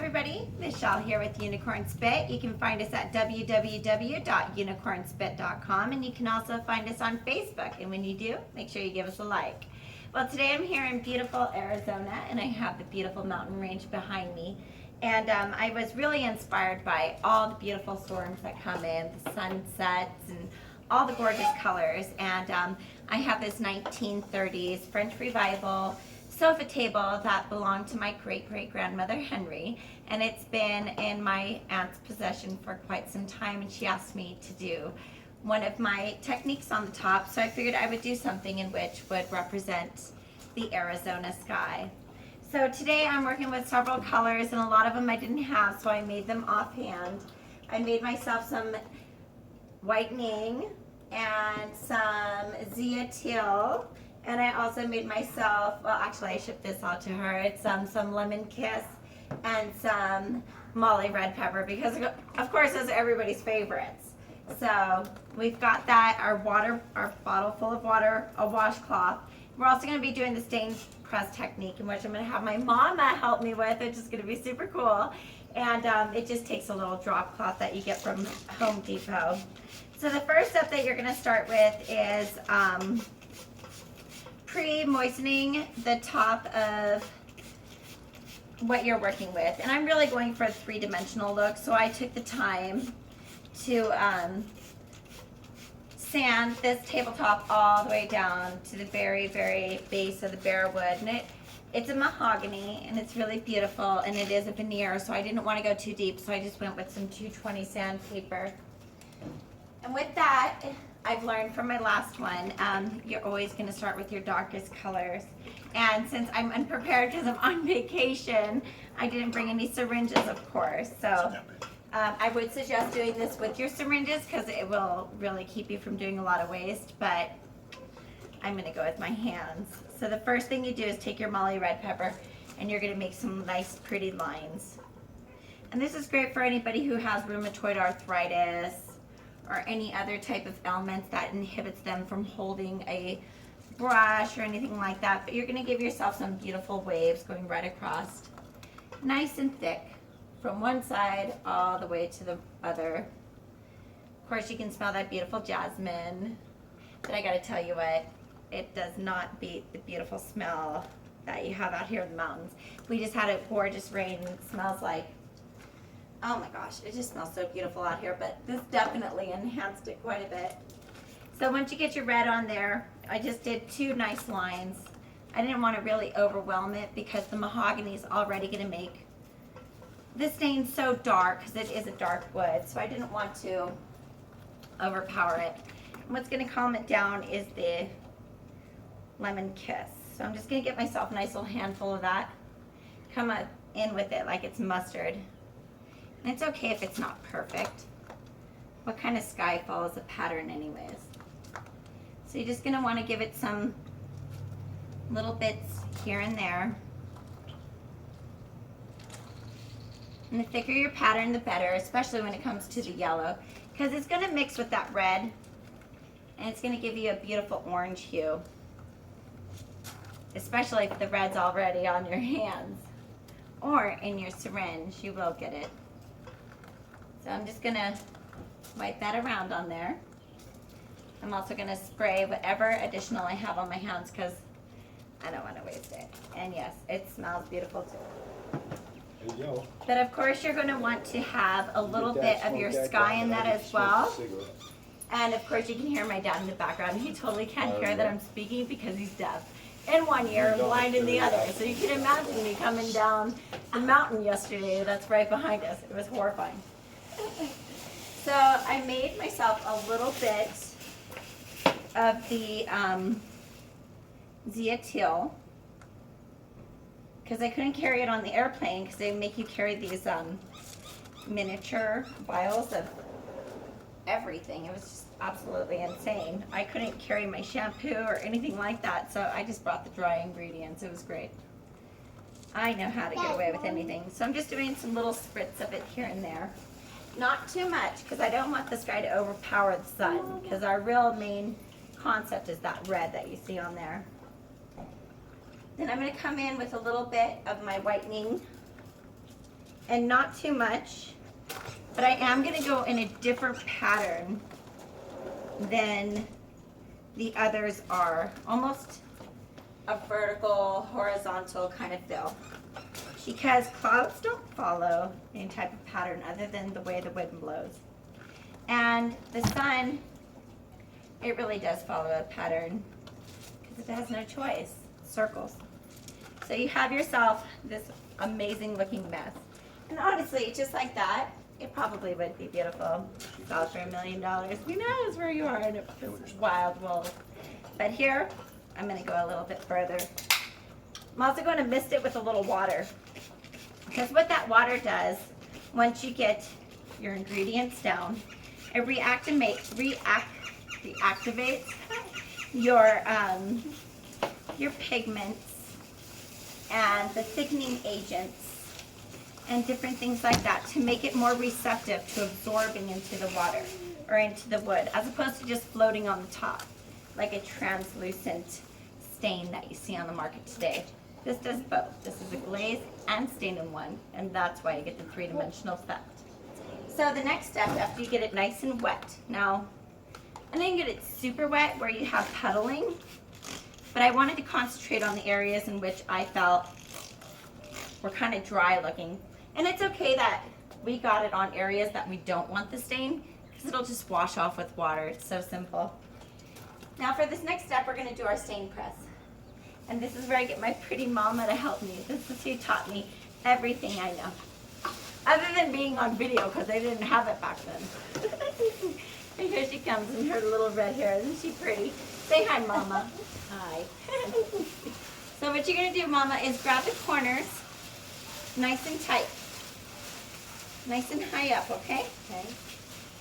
everybody, Michelle here with Unicorn Spit. You can find us at www.unicornspit.com, and you can also find us on Facebook, and when you do, make sure you give us a like. Well, today I'm here in beautiful Arizona, and I have the beautiful mountain range behind me, and I was really inspired by all the beautiful storms that come in, the sunsets, and all the gorgeous colors, and I have this 1930s French Revival sofa table that belonged to my great-great-grandmother Henry, and it's been in my aunt's possession for quite some time, and she asked me to do one of my techniques on the top, so I figured I would do something in which would represent the Arizona sky. So today I'm working with several colors, and a lot of them I didn't have, so I made them offhand. I made myself some whitening and some Zia teal. And I also made myself, well, actually I shipped this out to her. It's some lemon kiss and some Molly red pepper, because of course those are everybody's favorites. So we've got that, our bottle full of water, a washcloth. We're also going to be doing the stain press technique, in which I'm going to have my mama help me with, which is going to be super cool. And it just takes a little drop cloth that you get from Home Depot. So the first step that you're going to start with is pre-moistening the top of what you're working with. And I'm really going for a three-dimensional look, so I took the time to sand this tabletop all the way down to the very, very base of the bare wood. And it's a mahogany, and it's really beautiful, and it is a veneer, so I didn't want to go too deep, so I just went with some 220 sandpaper. And with that, I've learned from my last one, you're always going to start with your darkest colors. And since I'm unprepared because I'm on vacation, I didn't bring any syringes, of course. So I would suggest doing this with your syringes, because it will really keep you from doing a lot of waste, but I'm going to go with my hands. So the first thing you do is take your Molly red pepper, and you're going to make some nice pretty lines. And this is great for anybody who has rheumatoid arthritis or any other type of ailment that inhibits them from holding a brush or anything like that. But you're going to give yourself some beautiful waves going right across, nice and thick, from one side all the way to the other. Of course, you can smell that beautiful jasmine, but I got to tell you what, it does not beat the beautiful smell that you have out here in the mountains. We just had a gorgeous rain, and it smells like, oh my gosh, it just smells so beautiful out here, but this definitely enhanced it quite a bit. So once you get your red on there, I just did two nice lines. I didn't want to really overwhelm it, because the mahogany is already going to make the stain so dark, because it is a dark wood, so I didn't want to overpower it. And what's going to calm it down is the lemon kiss. So I'm just going to get myself a nice little handful of that, come in with it like it's mustard. And it's okay if it's not perfect. What kind of sky follows a pattern anyways? So you're just going to want to give it some little bits here and there. And the thicker your pattern, the better, especially when it comes to the yellow, because it's going to mix with that red, and it's going to give you a beautiful orange hue, especially if the red's already on your hands or in your syringe. You will get it. So I'm just going to wipe that around on there. I'm also going to spray whatever additional I have on my hands, because I don't want to waste it. And yes, it smells beautiful too. There you go. But of course you're going to want to have a little bit of your sky in that as well. And of course you can hear my dad in the background. He totally can't hear that I'm speaking, because he's deaf in one ear and blind in the other. So you can imagine me coming down the mountain yesterday that's right behind us. It was horrifying. So I made myself a little bit of the Zia teal, because I couldn't carry it on the airplane, because they make you carry these miniature vials of everything. It was just absolutely insane. I couldn't carry my shampoo or anything like that, so I just brought the dry ingredients. It was great. I know how to get away with anything. So I'm just doing some little spritz of it here and there. Not too much, because I don't want this guy to overpower the sun, because our real main concept is that red that you see on there. Then I'm going to come in with a little bit of my whitening and not too much, but I am gonna go in a different pattern than the others are. Almost a vertical, horizontal kind of fill. Because clouds don't follow any type of pattern other than the way the wind blows. And the sun, it really does follow a pattern because it has no choice. Circles. So you have yourself this amazing looking mess. And honestly, just like that, it probably would be beautiful. Sell for $1 million. Who knows where you are in this wild world. But here, I'm going to go a little bit further. I'm also going to mist it with a little water. Because what that water does, once you get your ingredients down, it reactivates your pigments and the thickening agents and different things like that to make it more receptive to absorbing into the water or into the wood, as opposed to just floating on the top like a translucent stain that you see on the market today. This does both. This is a glaze and stain in one, and that's why you get the three-dimensional effect. So the next step, after you get it nice and wet, now I didn't get it super wet where you have puddling, but I wanted to concentrate on the areas in which I felt were kind of dry looking. And it's okay that we got it on areas that we don't want the stain, because it'll just wash off with water. It's so simple. Now for this next step, we're going to do our stain press. And this is where I get my pretty mama to help me. This is who taught me everything I know. Other than being on video, because I didn't have it back then. And here she comes in her little red hair. Isn't she pretty? Say hi, Mama. Hi. So what you're going to do, Mama, is grab the corners nice and tight. Nice and high up, okay? Okay.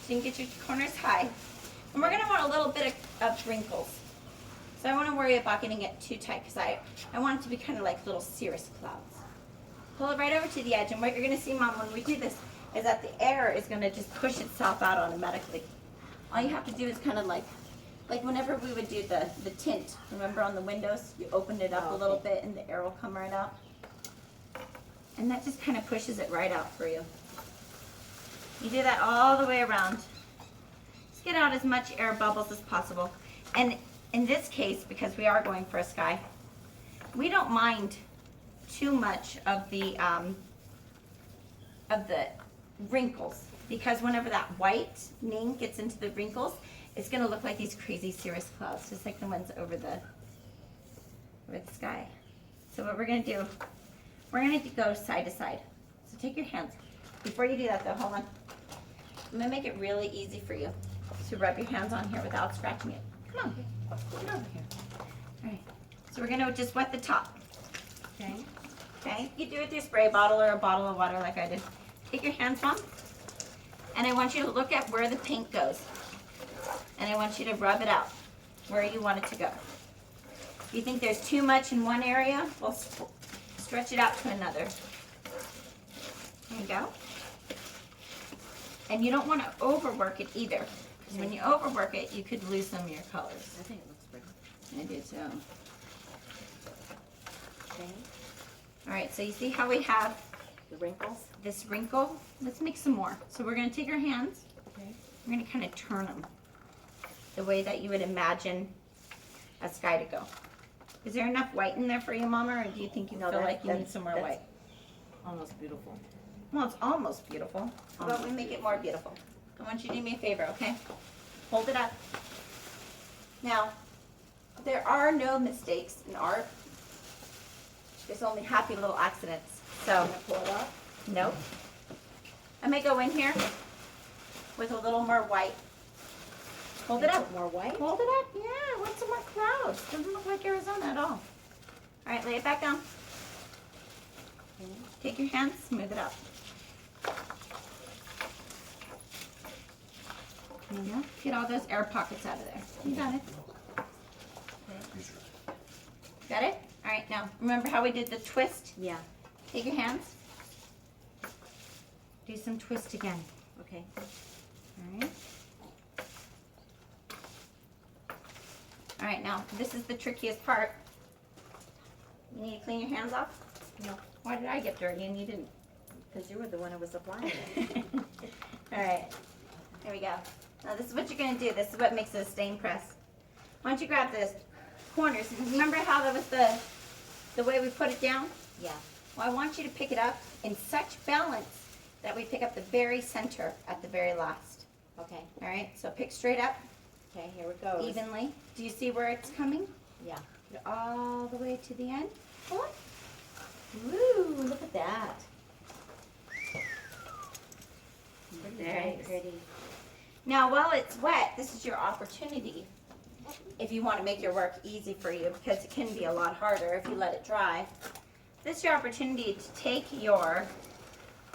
So you can get your corners high. And we're going to want a little bit of wrinkles. So I want to worry about getting it too tight because I want it to be kind of like little cirrus clouds. Pull it right over to the edge, and what you're going to see, Mom, when we do this is that the air is going to just push itself out automatically. All you have to do is kind of like whenever we would do the tint, remember on the windows, you opened it up a little bit and the air will come right out. And that just kind of pushes it right out for you. You do that all the way around. Just get out as much air bubbles as possible. And in this case, because we are going for a sky, we don't mind too much of the wrinkles, because whenever that whitening gets into the wrinkles, it's going to look like these crazy cirrus clouds, just like the ones over the sky. So what we're going to do, we're going to go side to side. So take your hands. Before you do that though, hold on. I'm going to make it really easy for you to rub your hands on here without scratching it. Come on, get over here. All right, so we're going to just wet the top. Okay. Okay, you do it with your spray bottle or a bottle of water like I did. Take your hands, Mom, and I want you to look at where the paint goes. And I want you to rub it out where you want it to go. If you think there's too much in one area, we'll stretch it out to another. There you go. And you don't want to overwork it either, because when you overwork it, you could lose some of your colors. I think it looks pretty. I do too. Okay. All right, so you see how we have The wrinkles. this wrinkle? Let's make some more. So we're going to take our hands. Okay. We're going to kind of turn them the way that you would imagine a sky to go. Is there enough white in there for you, Mama, or do you think you feel like you need some more white? Almost beautiful. Well, it's almost beautiful. How about we make it more beautiful? I want you to do me a favor, okay? Hold it up. Now, there are no mistakes in art. There's only happy little accidents. So, Pull it up. nope. I may go in here with a little more white. Hold it up. More white. Hold it up. Yeah, I want some more clouds. Doesn't look like Arizona at all. All right, lay it back down. Okay. Take your hands, smooth it out. There you go. Get all those air pockets out of there. You got it. Got it? All right, now remember how we did the twist? Yeah. Take your hands. Do some twist again. Okay. All right. All right, now this is the trickiest part. You need to clean your hands off? No. Why did I get dirty and you didn't? Because you were the one who was applying it. All right, there we go. Now this is what you're gonna do. This is what makes it a stain press. Why don't you grab the corners? Remember how that was the way we put it down? Yeah. Well, I want you to pick it up in such balance that we pick up the very center at the very last. Okay. All right, so pick straight up, Okay, here it goes. evenly. Do you see where it's coming? Yeah. Put it all the way to the end. Pull it. Woo, look at that. Very pretty. Now, while it's wet, this is your opportunity if you want to make your work easy for you, because it can be a lot harder if you let it dry. This is your opportunity to take your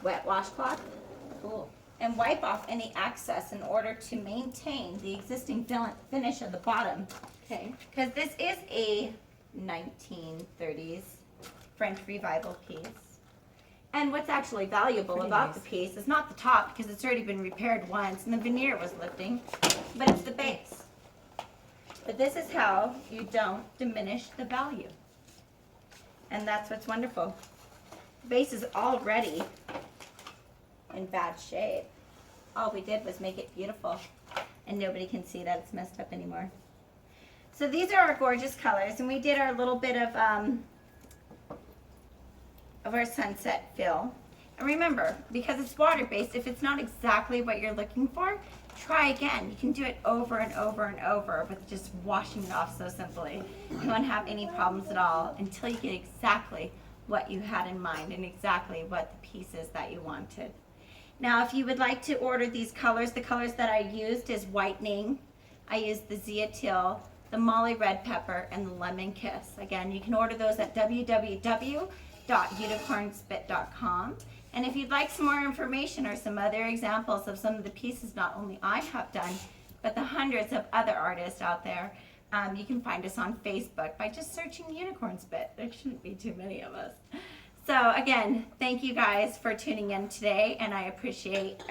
wet washcloth Cool. and wipe off any excess in order to maintain the existing finish of the bottom. Okay. Because this is a 1930s French Revival piece. And what's actually valuable Pretty about nice. the piece is not the top, because it's already been repaired once and the veneer was lifting, but it's the base. But this is how you don't diminish the value. And that's what's wonderful. The base is already in bad shape. All we did was make it beautiful, and nobody can see that it's messed up anymore. So these are our gorgeous colors, and we did our little bit of our sunset fill. And remember, because it's water-based, if it's not exactly what you're looking for, try again. You can do it over and over and over with just washing it off so simply. You won't have any problems at all until you get exactly what you had in mind and exactly what the piece is that you wanted. Now, if you would like to order these colors, the colors that I used is whitening. I used the Zia Teal, the Molly Red Pepper, and the Lemon Kiss. Again, you can order those at www.unicornspit.com. And if you'd like some more information or some other examples of some of the pieces not only I have done, but the hundreds of other artists out there, you can find us on Facebook by just searching Unicorn Spit. There shouldn't be too many of us. So again, thank you guys for tuning in today, and I appreciate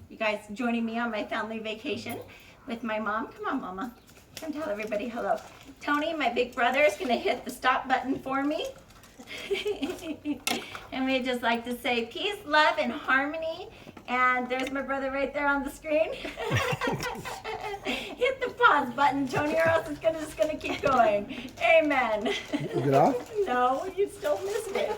you guys joining me on my family vacation with my mom. Come on, Mama. Come tell everybody hello. Tony, my big brother, is going to hit the stop button for me. And we just like to say peace, love, and harmony. And there's my brother right there on the screen. Hit the pause button, Tony, or else it's just gonna keep going. Amen. Is it off? No, you still missed it.